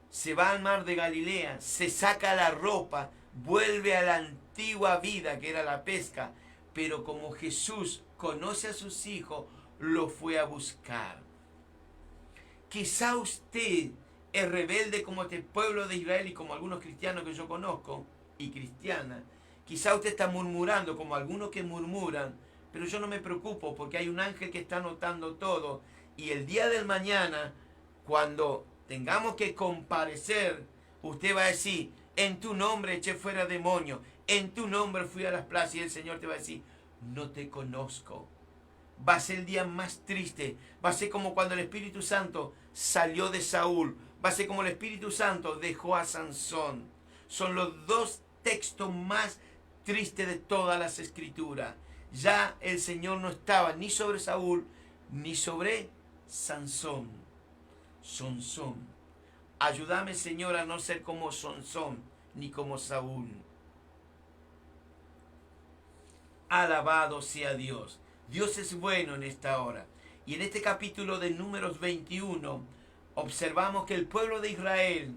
se va al mar de Galilea, se saca la ropa, vuelve a la antigua vida que era la pesca, pero como Jesús conoce a sus hijos, lo fue a buscar. Quizá usted es rebelde como este pueblo de Israel y como algunos cristianos que yo conozco y cristianas. Quizá usted está murmurando como algunos que murmuran, pero yo no me preocupo porque hay un ángel que está anotando todo y el día del mañana, cuando tengamos que comparecer, usted va a decir, en tu nombre eché fuera demonios, en tu nombre fui a las plazas, y el Señor te va a decir, no te conozco. Va a ser el día más triste, va a ser como cuando el Espíritu Santo salió de Saúl, va a ser como el Espíritu Santo dejó a Sansón. Son los dos textos más tristes de todas las Escrituras. Ya el Señor no estaba ni sobre Saúl, ni sobre Sansón. Sansón. Ayúdame, Señor, a no ser como Sansón, ni como Saúl. Alabado sea Dios. Dios es bueno en esta hora. Y en este capítulo de Números 21, observamos que el pueblo de Israel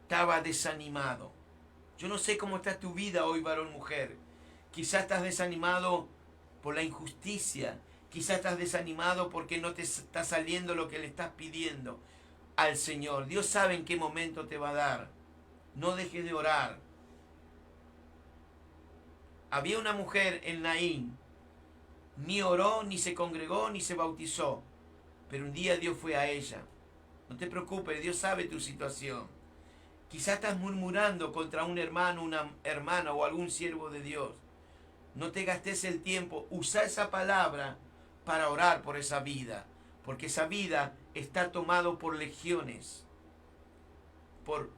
estaba desanimado. Yo no sé cómo está tu vida hoy, varón, mujer. Quizás estás desanimado por la injusticia. Quizás estás desanimado porque no te está saliendo lo que le estás pidiendo al Señor. Dios sabe en qué momento te va a dar. No dejes de orar. Había una mujer en Naín. Ni oró, ni se congregó, ni se bautizó. Pero un día Dios fue a ella. No te preocupes, Dios sabe tu situación. Quizás estás murmurando contra un hermano, una hermana o algún siervo de Dios. No te gastes el tiempo. Usa esa palabra para orar por esa vida. Porque esa vida está tomado por legiones. Por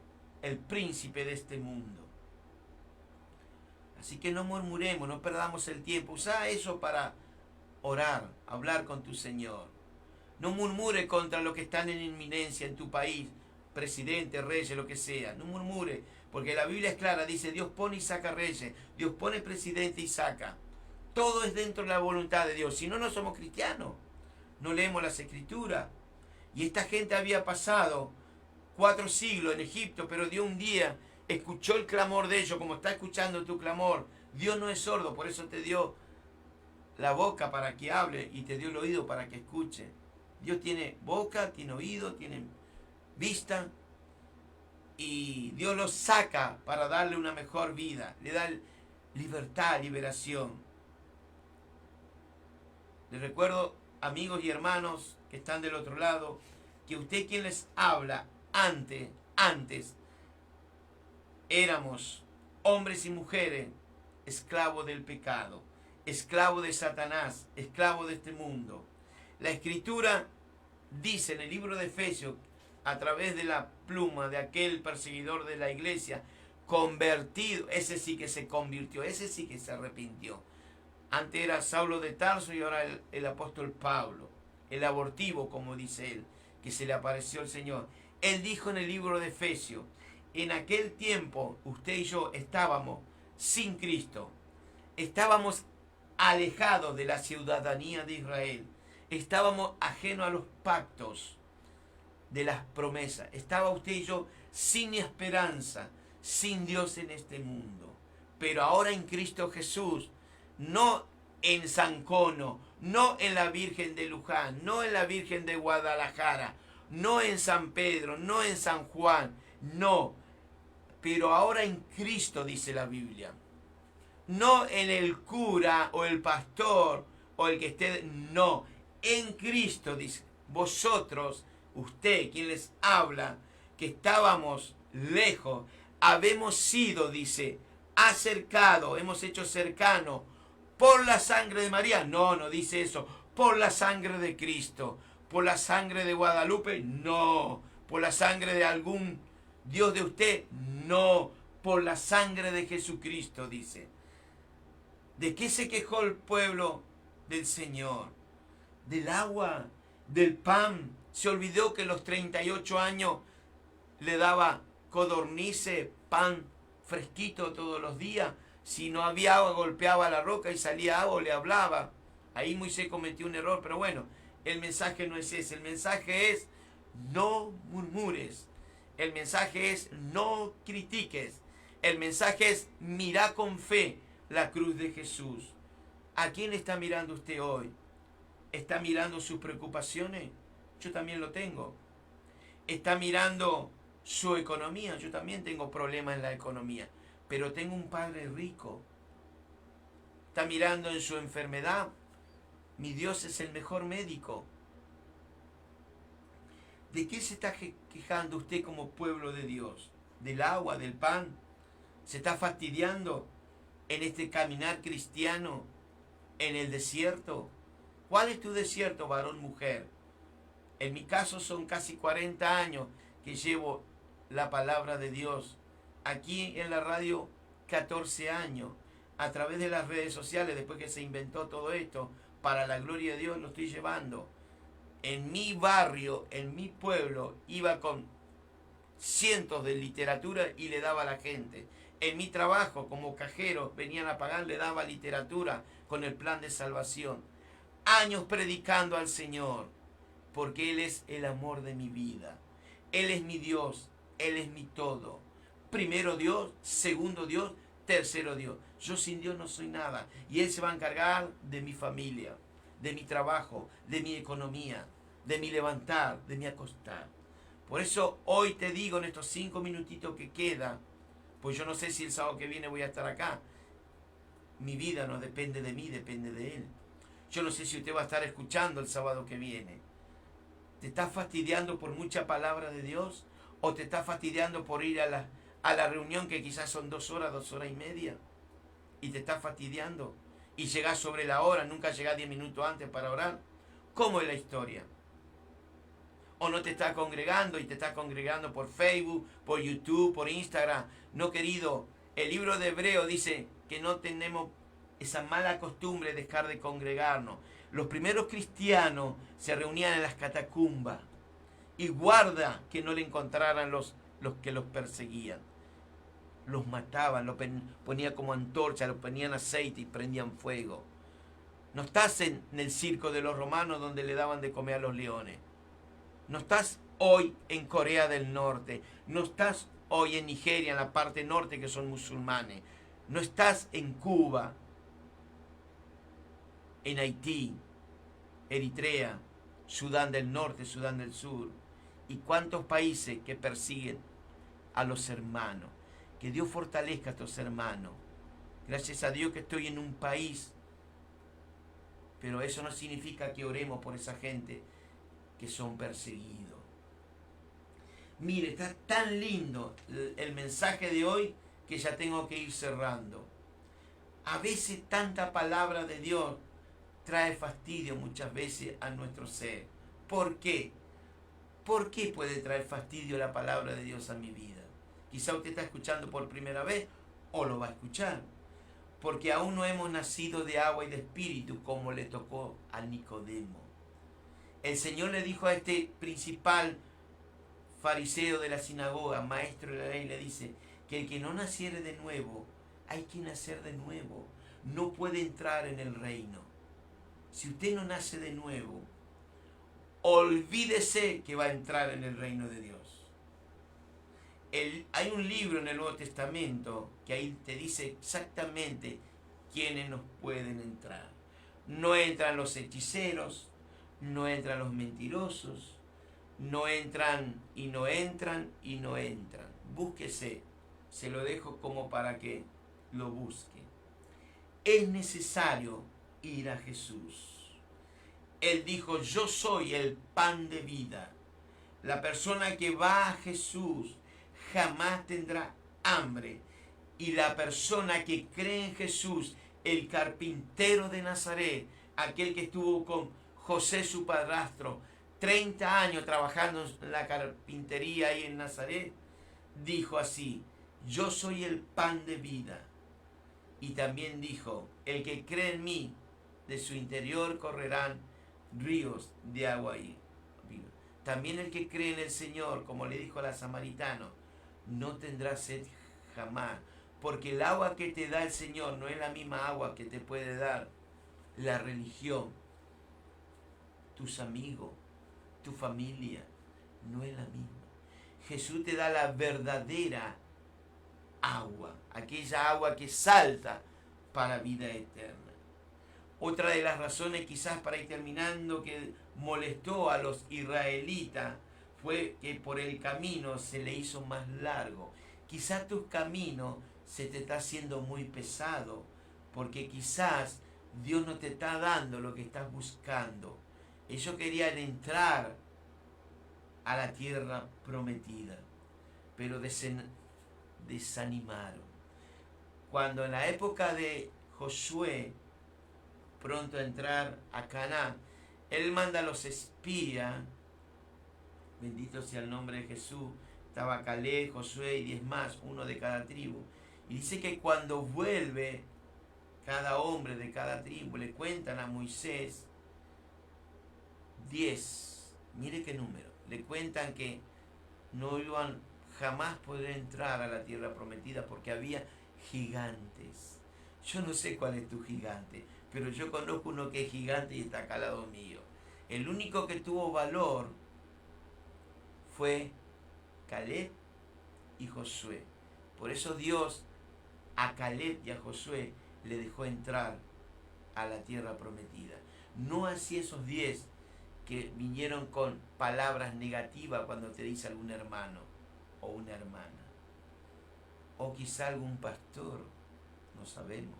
el príncipe de este mundo. Así que no murmuremos, no perdamos el tiempo. Usa eso para orar, hablar con tu Señor. No murmure contra lo que están en inminencia en tu país, presidente, reyes, lo que sea. No murmure, porque la Biblia es clara, dice Dios pone y saca reyes, Dios pone presidente y saca. Todo es dentro de la voluntad de Dios. Si no, no somos cristianos. No leemos las Escrituras. Y esta gente había pasado 4 siglos en Egipto, pero Dios un día escuchó el clamor de ellos, como está escuchando tu clamor. Dios no es sordo, por eso te dio la boca para que hable y te dio el oído para que escuche. Dios tiene boca, tiene oído, tiene vista y Dios los saca para darle una mejor vida. Le da libertad, liberación. Les recuerdo, amigos y hermanos que están del otro lado, que usted quien les habla antes éramos hombres y mujeres esclavos del pecado, esclavos de Satanás, esclavos de este mundo. La Escritura dice en el libro de Efesios, a través de la pluma de aquel perseguidor de la iglesia, convertido, ese sí que se convirtió, ese sí que se arrepintió. Antes era Saulo de Tarso y ahora el apóstol Pablo, el abortivo, como dice él, que se le apareció el Señor. Él dijo en el libro de Efesios, en aquel tiempo usted y yo estábamos sin Cristo, estábamos alejados de la ciudadanía de Israel, estábamos ajenos a los pactos de las promesas, estaba usted y yo sin esperanza, sin Dios en este mundo. Pero ahora en Cristo Jesús, no en San Cono, no en la Virgen de Luján, no en la Virgen de Guadalajara, no en San Pedro, no en San Juan, no, pero ahora en Cristo, dice la Biblia. No en el cura o el pastor o el que esté, no, en Cristo, dice, vosotros, usted, quien les habla, que estábamos lejos, habemos sido, dice, acercados, hemos hecho cercano por la sangre de María. No, no dice eso, por la sangre de Cristo, por la sangre de Guadalupe, no, por la sangre de algún Dios de usted, no, por la sangre de Jesucristo, dice. ¿De qué se quejó el pueblo del Señor? Del agua, del pan. Se olvidó que los 38 años le daba codornices, pan fresquito todos los días. Si no había agua, golpeaba la roca y salía agua o le hablaba. Ahí Moisés cometió un error, pero bueno, el mensaje no es ese. El mensaje es no murmures. El mensaje es no critiques. El mensaje es mira con fe la cruz de Jesús. ¿A quién está mirando usted hoy? ¿Está mirando sus preocupaciones? Yo también lo tengo. ¿Está mirando su economía? Yo también tengo problemas en la economía, pero tengo un Padre rico. ¿Está mirando en su enfermedad? Mi Dios es el mejor médico. ¿De qué se está quejando usted como pueblo de Dios? ¿Del agua, del pan? ¿Se está fastidiando en este caminar cristiano en el desierto? ¿Cuál es tu desierto, varón, mujer? En mi caso son casi 40 años que llevo la palabra de Dios. Aquí en la radio 14 años. A través de las redes sociales, después que se inventó todo esto, para la gloria de Dios lo estoy llevando. En mi barrio, en mi pueblo, iba con cientos de literatura y le daba a la gente. En mi trabajo como cajero venían a pagar, le daba literatura con el plan de salvación. Años predicando al Señor, porque Él es el amor de mi vida. Él es mi Dios, Él es mi todo. Primero Dios, segundo Dios, tercero Dios. Yo sin Dios no soy nada. Y Él se va a encargar de mi familia, de mi trabajo, de mi economía, de mi levantar, de mi acostar. Por eso hoy te digo en estos 5 minutitos que queda, pues yo no sé si el sábado que viene voy a estar acá. Mi vida no depende de mí, depende de Él. Yo no sé si usted va a estar escuchando el sábado que viene. ¿Te estás fastidiando por mucha palabra de Dios? ¿O te estás fastidiando por ir a la reunión que quizás son 2 horas, 2 horas y media? Y te estás fastidiando. Y llegás sobre la hora, nunca llegás 10 minutos antes para orar. ¿Cómo es la historia? ¿O no te estás congregando y te estás congregando por Facebook, por YouTube, por Instagram? No, querido, el libro de Hebreo dice que no tenemos esa mala costumbre de dejar de congregarnos. Los primeros cristianos se reunían en las catacumbas y guarda que no le encontraran los que los perseguían. Los mataban, los ponían como antorcha, los ponían aceite y prendían fuego. No estás en el circo de los romanos donde le daban de comer a los leones. No estás hoy en Corea del Norte. No estás hoy en Nigeria, en la parte norte que son musulmanes. No estás en Cuba, en Haití, Eritrea, Sudán del Norte, Sudán del Sur. ¿Y cuántos países que persiguen a los hermanos? Que Dios fortalezca a estos hermanos. Gracias a Dios que estoy en un país, pero eso no significa que oremos por esa gente que son perseguidos. Mire, está tan lindo el mensaje de hoy que ya tengo que ir cerrando. A veces tanta palabra de Dios trae fastidio muchas veces a nuestro ser. ¿Por qué? ¿Por qué puede traer fastidio la palabra de Dios a mi vida? Quizá usted está escuchando por primera vez o lo va a escuchar. Porque aún no hemos nacido de agua y de espíritu como le tocó a Nicodemo. El Señor le dijo a este principal fariseo de la sinagoga, maestro de la ley, le dice que el que no naciere de nuevo, hay que nacer de nuevo. No puede entrar en el reino. Si usted no nace de nuevo, olvídese que va a entrar en el reino de Dios. Hay un libro en el Nuevo Testamento que ahí te dice exactamente quiénes nos pueden entrar. No entran los hechiceros, no entran los mentirosos, no entran y no entran y no entran. Búsquese, se lo dejo como para que lo busque. Es necesario ir a Jesús. Él dijo, yo soy el pan de vida. La persona que va a Jesús jamás tendrá hambre. Y la persona que cree en Jesús, el carpintero de Nazaret, aquel que estuvo con José su padrastro, 30 años trabajando en la carpintería ahí en Nazaret, dijo así, yo soy el pan de vida. Y también dijo, el que cree en mí, de su interior correrán ríos de agua y vida. También el que cree en el Señor, como le dijo a la samaritana, no tendrá sed jamás, porque el agua que te da el Señor no es la misma agua que te puede dar la religión, tus amigos, tu familia, no es la misma. Jesús te da la verdadera agua, aquella agua que salta para vida eterna. Otra de las razones, quizás para ir terminando, que molestó a los israelitas fue que por el camino se le hizo más largo. Quizás tu camino se te está haciendo muy pesado, porque quizás Dios no te está dando lo que estás buscando. Ellos querían entrar a la tierra prometida, pero desanimaron. Cuando en la época de Josué, pronto a entrar a Canaán, él manda a los espías, bendito sea el nombre de Jesús, estaba Caleb, Josué y 10 más, uno de cada tribu, y dice que cuando vuelve cada hombre de cada tribu, le cuentan a Moisés 10, mire qué número, le cuentan que no iban jamás poder entrar a la tierra prometida porque había gigantes. Yo no sé cuál es tu gigante, pero yo conozco uno que es gigante y está acá al lado mío. El único que tuvo valor fue Caleb y Josué. Por eso Dios a Caleb y a Josué le dejó entrar a la tierra prometida. No así esos 10 que vinieron con palabras negativas cuando te dice algún hermano o una hermana. O quizá algún pastor, no sabemos.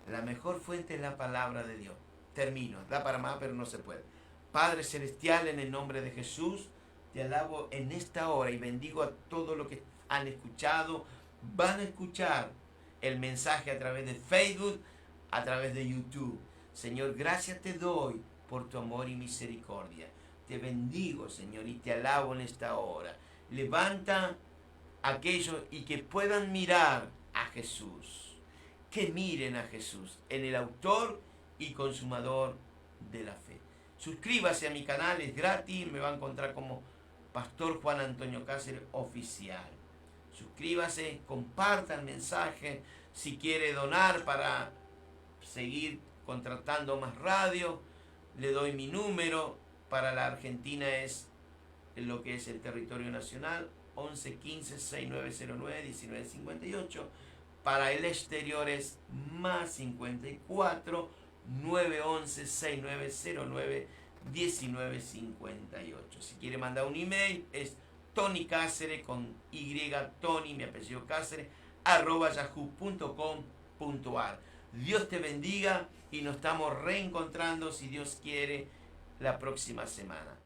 La mejor fuente es la palabra de Dios. Termino, da para más, pero no se puede. Padre Celestial, en el nombre de Jesús, te alabo en esta hora y bendigo a todos los que han escuchado, van a escuchar el mensaje a través de Facebook, a través de YouTube. Señor, gracias te doy por tu amor y misericordia. Te bendigo, Señor, y te alabo en esta hora. Levanta a aquellos y que puedan mirar a Jesús. Que miren a Jesús, en el autor y consumador de la fe. Suscríbase a mi canal, es gratis, me va a encontrar como Pastor Juan Antonio Cáceres Oficial. Suscríbase, comparta el mensaje, si quiere donar para seguir contratando más radio, le doy mi número, para la Argentina es lo que es el territorio nacional, 11 15 6909 1958. Para el exterior es más 54 911 6909 1958. Si quiere mandar un email es Tony Cáceres con Y, Tony, mi apellido Cáceres, @yahoo.com.ar. Dios te bendiga y nos estamos reencontrando, si Dios quiere, la próxima semana.